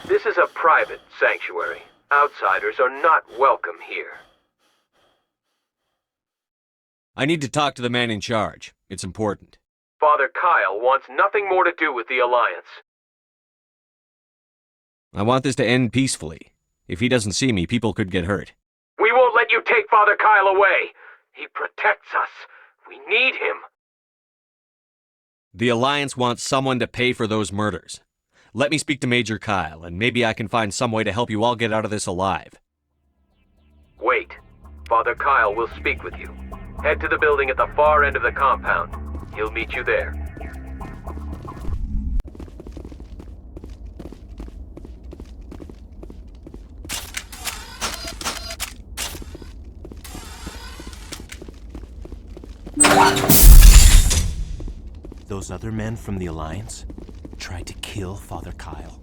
This is a private sanctuary. Outsiders are not welcome here. I need to talk to the man in charge. It's important. Father Kyle wants nothing more to do with the Alliance. I want this to end peacefully. If he doesn't see me, people could get hurt. We won't let you take Father Kyle away. He protects us. We need him. The Alliance wants someone to pay for those murders. Let me speak to Major Kyle, and maybe I can find some way to help you all get out of this alive. Wait. Father Kyle will speak with you. Head to the building at the far end of the compound. He'll meet you there. Those other men from the Alliance tried to kill Father Kyle.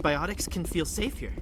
Biotics can feel safe here.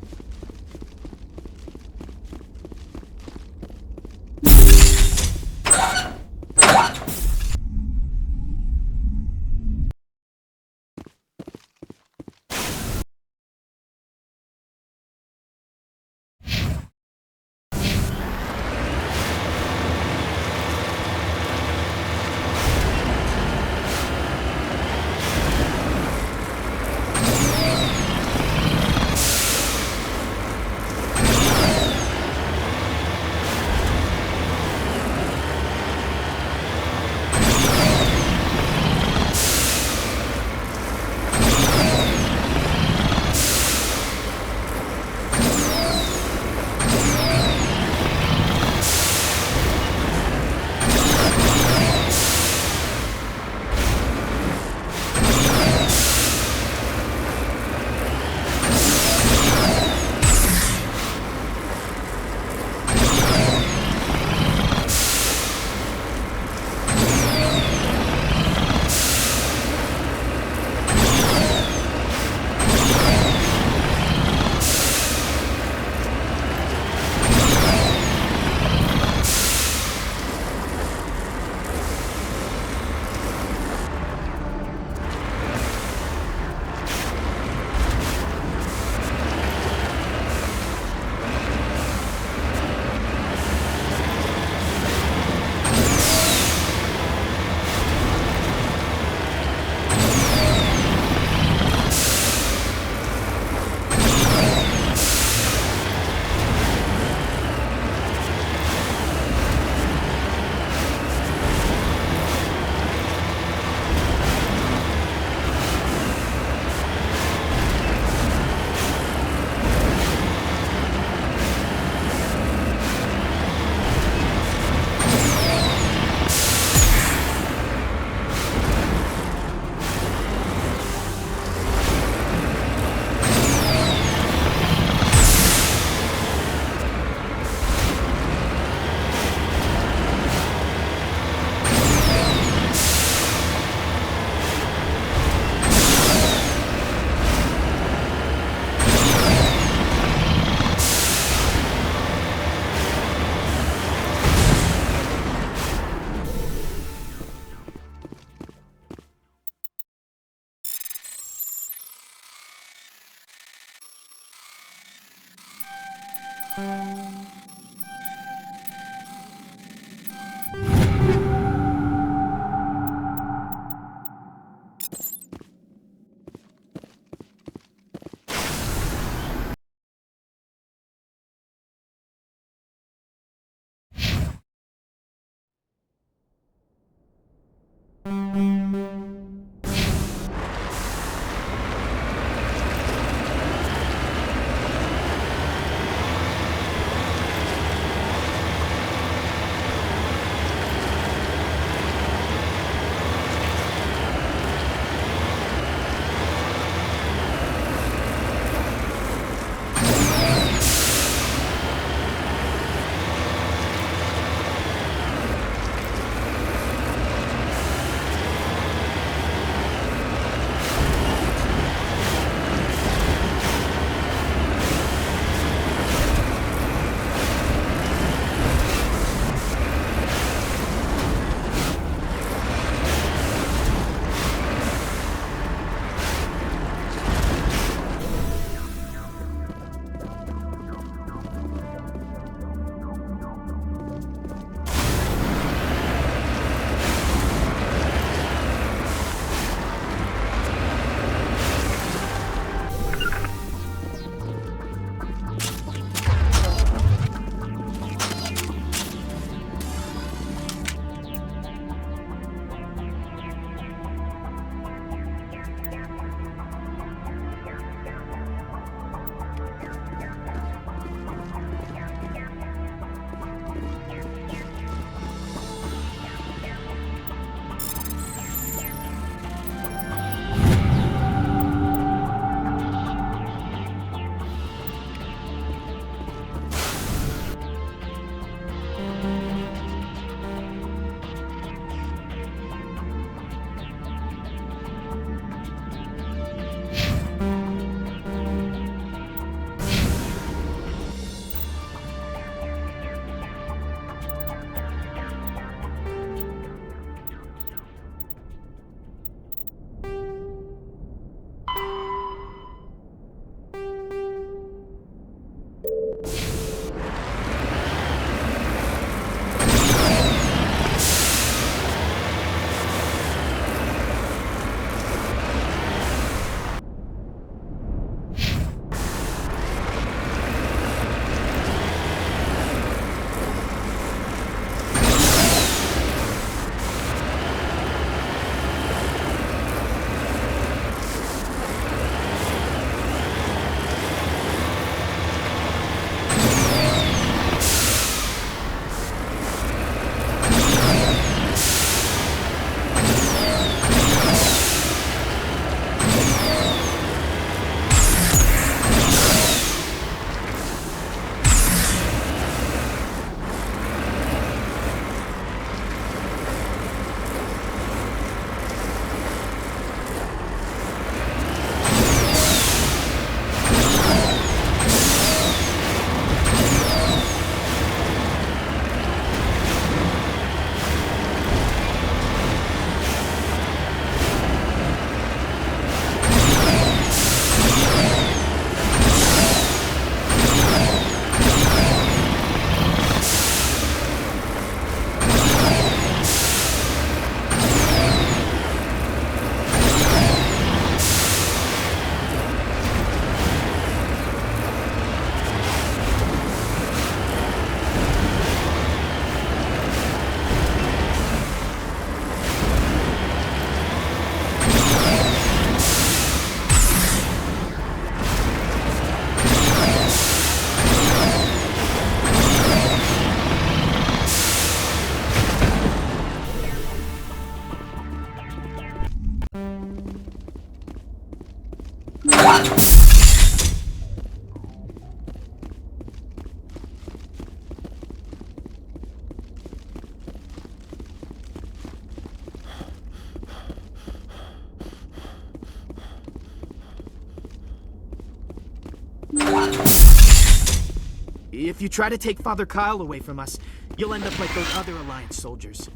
If you try to take Father Kyle away from us, you'll end up like those other Alliance soldiers.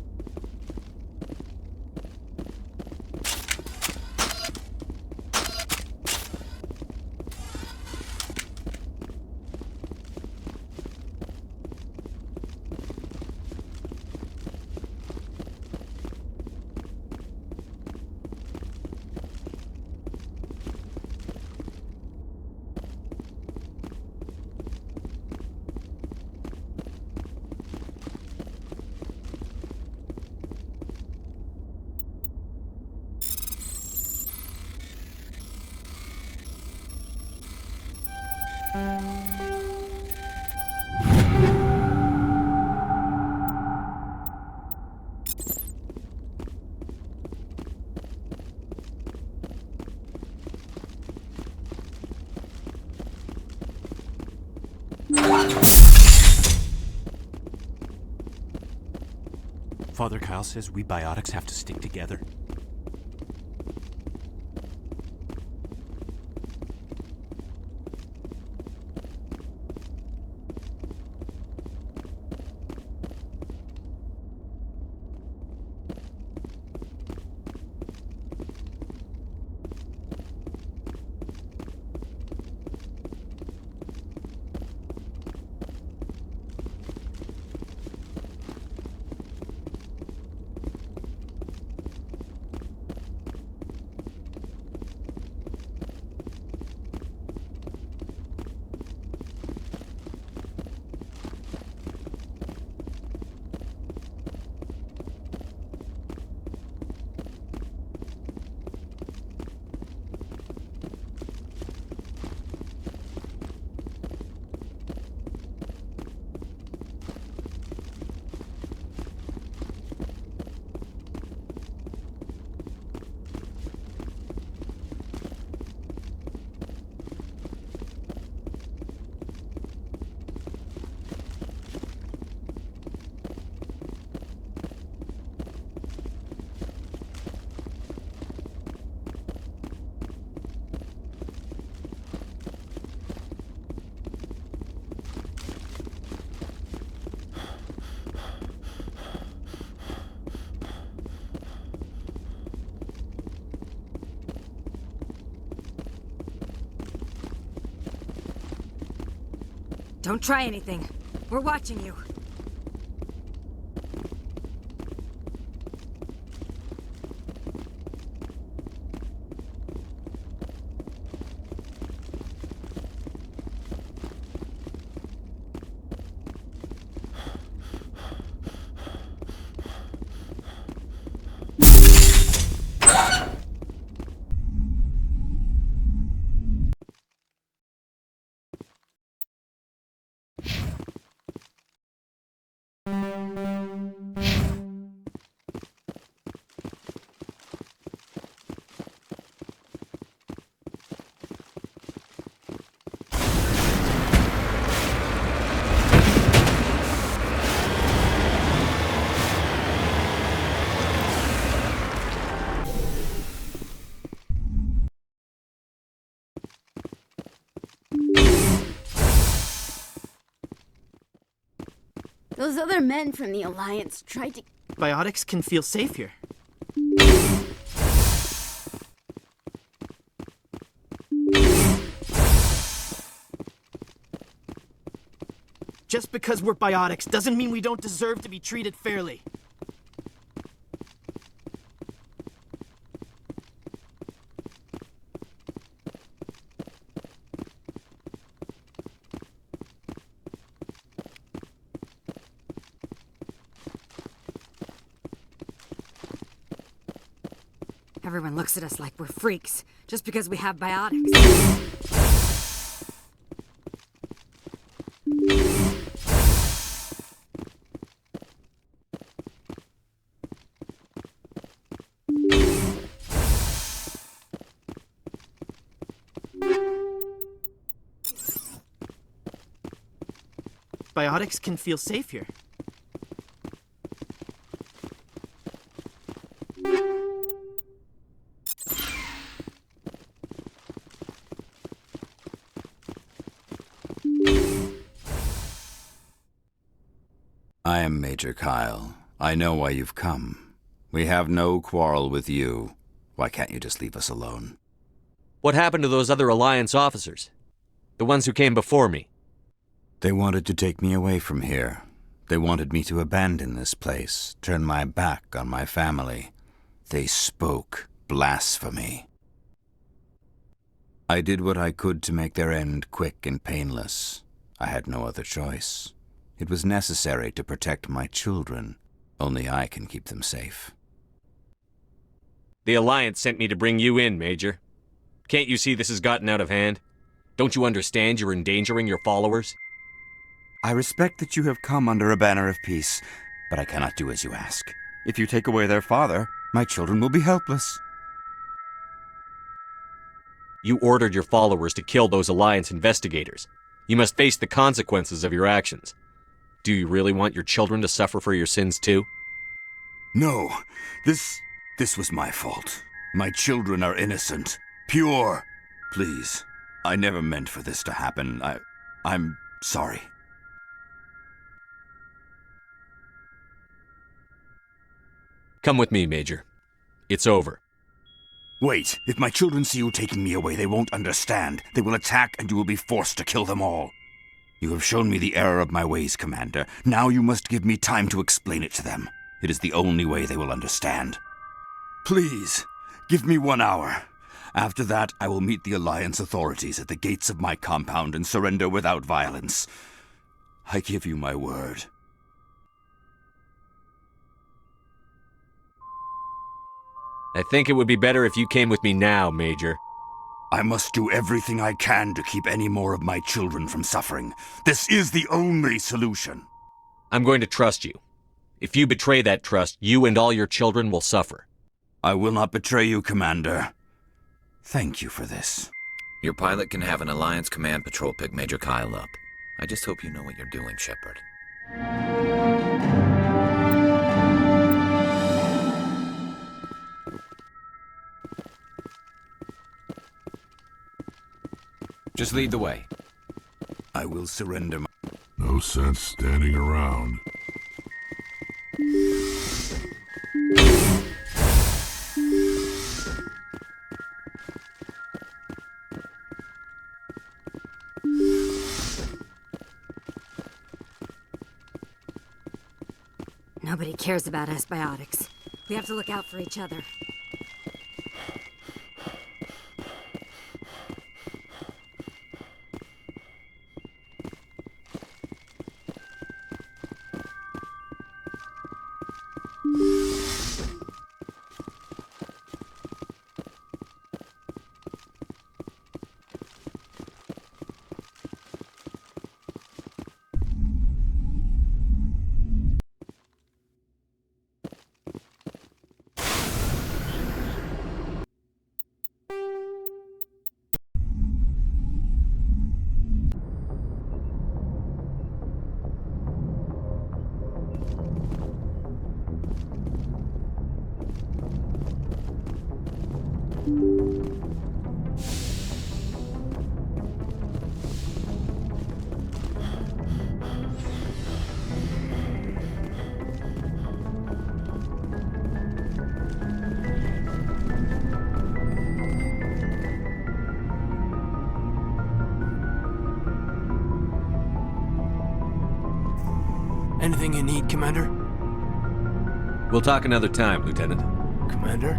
Father Kyle says we biotics have to stick together. Don't try anything. We're watching you. Those other men from the Alliance tried to... Biotics can feel safe here. Just because we're biotics doesn't mean we don't deserve to be treated fairly. Everyone looks at us like we're freaks, just because we have biotics. Biotics can feel safe here. I am Major Kyle. I know why you've come. We have no quarrel with you. Why can't you just leave us alone? What happened to those other Alliance officers? The ones who came before me? They wanted to take me away from here. They wanted me to abandon this place, turn my back on my family. They spoke blasphemy. I did what I could to make their end quick and painless. I had no other choice. It was necessary to protect my children. Only I can keep them safe. The Alliance sent me to bring you in, Major. Can't you see this has gotten out of hand? Don't you understand you're endangering your followers? I respect that you have come under a banner of peace, but I cannot do as you ask. If you take away their father, my children will be helpless. You ordered your followers to kill those Alliance investigators. You must face the consequences of your actions. Do you really want your children to suffer for your sins too? No, this was my fault. My children are innocent, pure. Please, I never meant for this to happen. I'm sorry. Come with me, Major. It's over. Wait, if my children see you taking me away, they won't understand. They will attack and you will be forced to kill them all. You have shown me the error of my ways, Commander. Now you must give me time to explain it to them. It is the only way they will understand. Please, give me 1 hour. After that, I will meet the Alliance authorities at the gates of my compound and surrender without violence. I give you my word. I think it would be better if you came with me now, Major. I must do everything I can to keep any more of my children from suffering. This is the only solution. I'm going to trust you. If you betray that trust, you and all your children will suffer. I will not betray you, Commander. Thank you for this. Your pilot can have an Alliance Command Patrol pick Major Kyle up. I just hope you know what you're doing, Shepard. Just lead the way. I will surrender my... No sense standing around. Nobody cares about us biotics. We have to look out for each other. Anything you need, Commander? We'll talk another time, Lieutenant. Commander?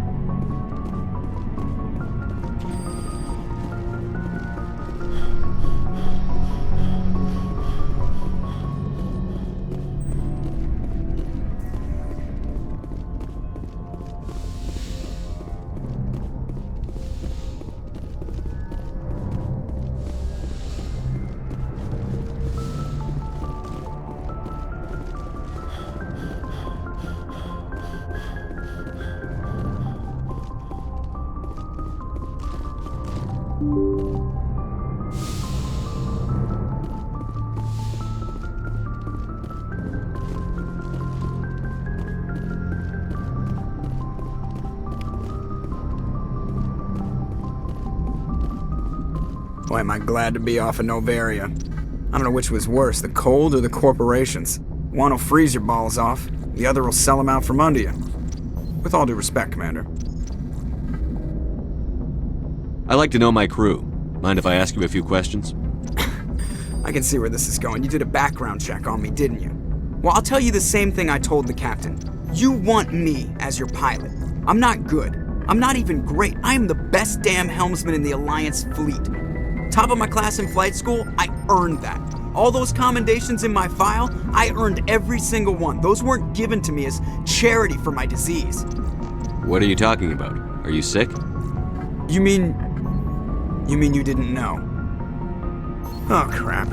Boy, am I glad to be off of Novaria. I don't know which was worse, the cold or the corporations. One will freeze your balls off, the other will sell them out from under you. With all due respect, Commander. I like to know my crew. Mind if I ask you a few questions? I can see where this is going. You did a background check on me, didn't you? Well, I'll tell you the same thing I told the captain. You want me as your pilot. I'm not good. I'm not even great. I am the best damn helmsman in the Alliance fleet. Top of my class in flight school, I earned that. All those commendations in my file, I earned every single one. Those weren't given to me as charity for my disease. What are you talking about? Are you sick? You mean you didn't know? Oh, crap.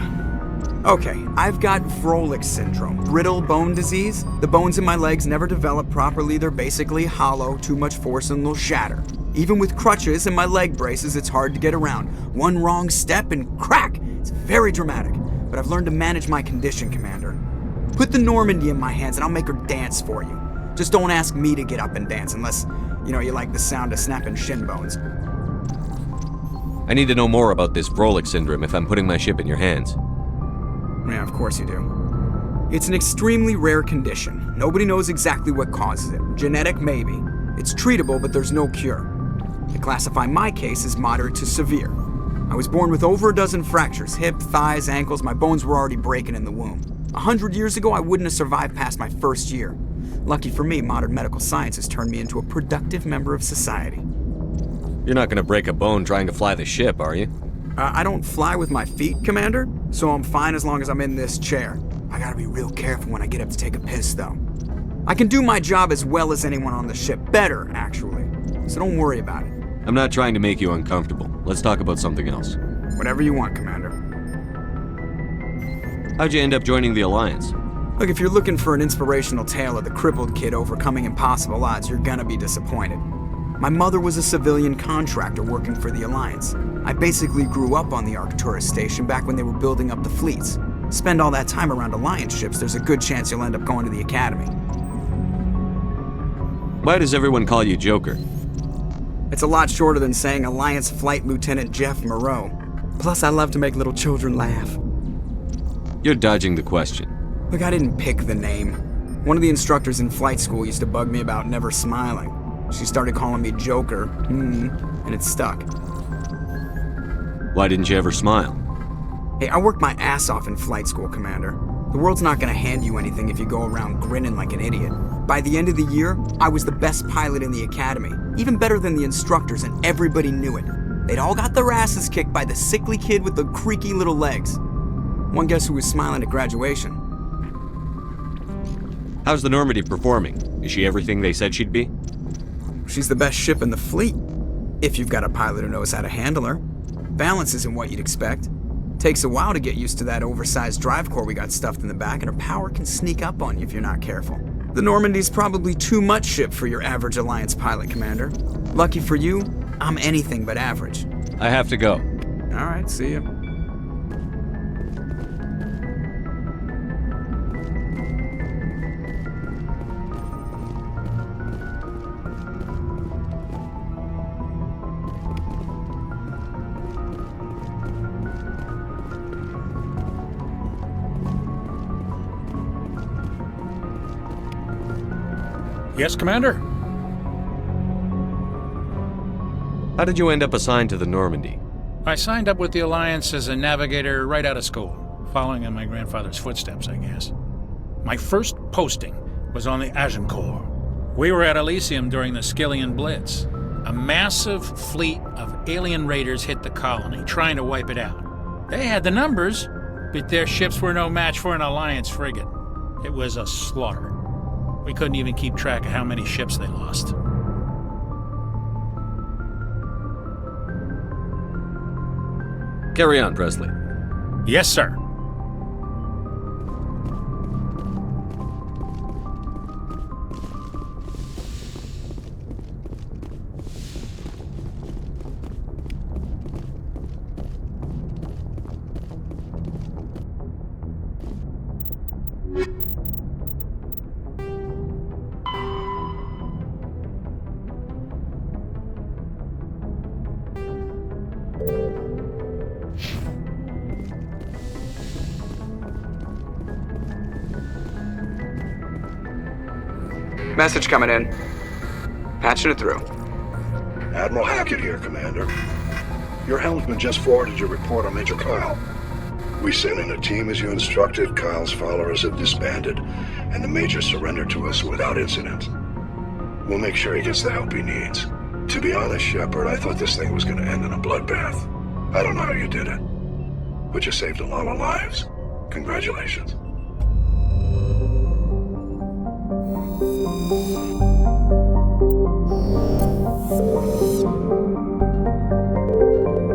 Okay, I've got Froelich syndrome, brittle bone disease. The bones in my legs never develop properly. They're basically hollow, too much force and they'll shatter. Even with crutches and my leg braces, it's hard to get around. One wrong step and crack! It's very dramatic. But I've learned to manage my condition, Commander. Put the Normandy in my hands and I'll make her dance for you. Just don't ask me to get up and dance unless, you like the sound of snapping shin bones. I need to know more about this Froelich syndrome if I'm putting my ship in your hands. Yeah, of course you do. It's an extremely rare condition. Nobody knows exactly what causes it. Genetic, maybe. It's treatable, but there's no cure. They classify my case as moderate to severe. I was born with over a dozen fractures, hip, thighs, ankles. My bones were already breaking in the womb. 100 years ago, I wouldn't have survived past my first year. Lucky for me, modern medical science has turned me into a productive member of society. You're not gonna break a bone trying to fly the ship, are you? I don't fly with my feet, Commander, so I'm fine as long as I'm in this chair. I gotta be real careful when I get up to take a piss, though. I can do my job as well as anyone on the ship. Better, actually. So don't worry about it. I'm not trying to make you uncomfortable. Let's talk about something else. Whatever you want, Commander. How'd you end up joining the Alliance? Look, if you're looking for an inspirational tale of the crippled kid overcoming impossible odds, you're gonna be disappointed. My mother was a civilian contractor working for the Alliance. I basically grew up on the Arcturus station back when they were building up the fleets. Spend all that time around Alliance ships, there's a good chance you'll end up going to the Academy. Why does everyone call you Joker? It's a lot shorter than saying Alliance Flight Lieutenant Jeff Moreau. Plus, I love to make little children laugh. You're dodging the question. Look, I didn't pick the name. One of the instructors in flight school used to bug me about never smiling. She started calling me Joker, and it stuck. Why didn't you ever smile? Hey, I worked my ass off in flight school, Commander. The world's not gonna hand you anything if you go around grinning like an idiot. By the end of the year, I was the best pilot in the Academy, even better than the instructors, and everybody knew it. They'd all got their asses kicked by the sickly kid with the creaky little legs. One guess who was smiling at graduation? How's the Normandy performing? Is she everything they said she'd be? She's the best ship in the fleet, if you've got a pilot who knows how to handle her. Balance isn't what you'd expect. Takes a while to get used to that oversized drive core we got stuffed in the back, and her power can sneak up on you if you're not careful. The Normandy's probably too much ship for your average Alliance pilot, Commander. Lucky for you, I'm anything but average. I have to go. All right, see ya. Yes, Commander? How did you end up assigned to the Normandy? I signed up with the Alliance as a navigator right out of school, following in my grandfather's footsteps, I guess. My first posting was on the Agincourt. We were at Elysium during the Skillian Blitz. A massive fleet of alien raiders hit the colony, trying to wipe it out. They had the numbers, but their ships were no match for an Alliance frigate. It was a slaughter. We couldn't even keep track of how many ships they lost. Carry on, Presley. Yes, sir. Message coming in. Patching it through. Admiral Hackett here, Commander. Your helmsman just forwarded your report on Major Kyle. We sent in a team as you instructed. Kyle's followers have disbanded, and the Major surrendered to us without incident. We'll make sure he gets the help he needs. To be honest, Shepard, I thought this thing was going to end in a bloodbath. I don't know how you did it, but you saved a lot of lives. Congratulations.